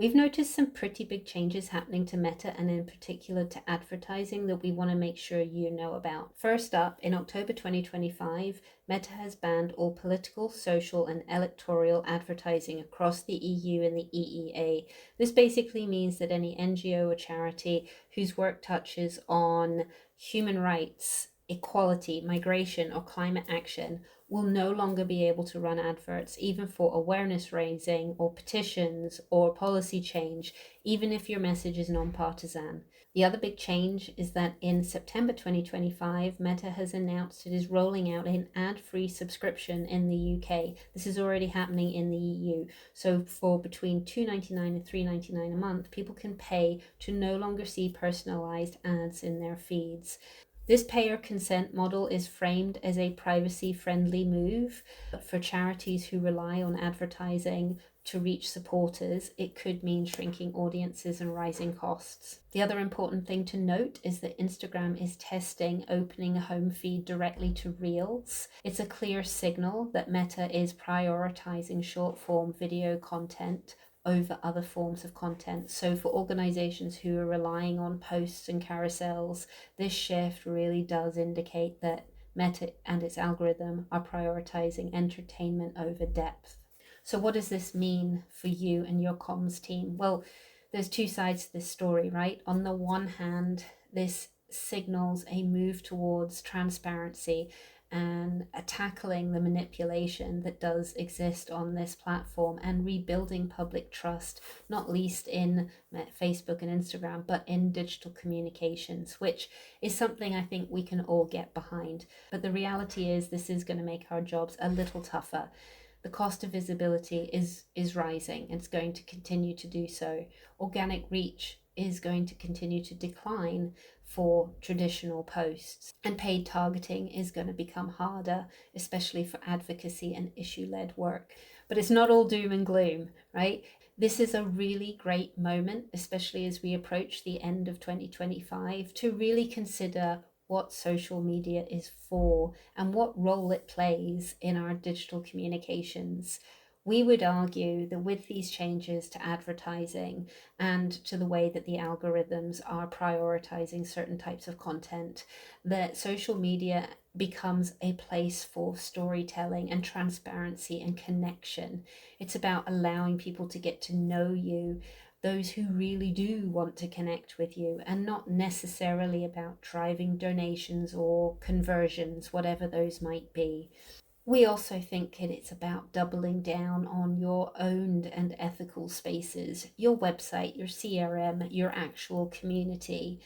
we've noticed some pretty big changes happening to Meta and in particular to advertising that we want to make sure you know about. First up, in October 2025, Meta has banned all political, social, and electoral advertising across the EU and the EEA. This basically means that any NGO or charity whose work touches on human rights, equality, migration, or climate action will no longer be able to run adverts, even for awareness raising or petitions or policy change, even if your message is non-partisan. The other big change is that in September 2025, Meta has announced it is rolling out an ad-free subscription in the UK. This is already happening in the EU. So for between $2.99 and $3.99 a month, people can pay to no longer see personalized ads in their feeds. This payer consent model is framed as a privacy-friendly move. For charities who rely on advertising to reach supporters, it could mean shrinking audiences and rising costs. The other important thing to note is that Instagram is testing opening a home feed directly to Reels. It's a clear signal that Meta is prioritizing short-form video content over other forms of content. So for organizations who are relying on posts and carousels, this shift really does indicate that Meta and its algorithm are prioritizing entertainment over depth. So what does this mean for you and your comms team? Well, there's two sides to this story, right? On the one hand, this signals a move towards transparency and tackling the manipulation that does exist on this platform and rebuilding public trust, not least in Facebook and Instagram, but in digital communications, which is something I think we can all get behind. But the reality is this is going to make our jobs a little tougher. The cost of visibility is rising and it's going to continue to do so. Organic reach is going to continue to decline for traditional posts, and paid targeting is going to become harder, especially for advocacy and issue-led work. But it's not all doom and gloom, right? This is a really great moment, especially as we approach the end of 2025, to really consider what social media is for and what role it plays in our digital communications. We would argue that with these changes to advertising and to the way that the algorithms are prioritizing certain types of content, that social media becomes a place for storytelling and transparency and connection. It's about allowing people to get to know you, those who really do want to connect with you, and not necessarily about driving donations or conversions, whatever those might be. We also think that it's about doubling down on your owned and ethical spaces, your website, your CRM, your actual community.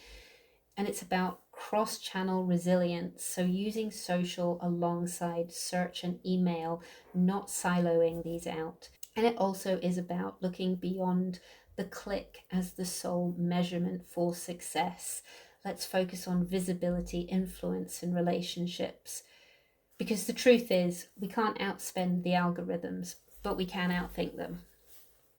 And it's about cross-channel resilience, so using social alongside search and email, not siloing these out. And it also is about looking beyond the click as the sole measurement for success. Let's focus on visibility, influence, and relationships. Because the truth is, we can't outspend the algorithms, but we can outthink them.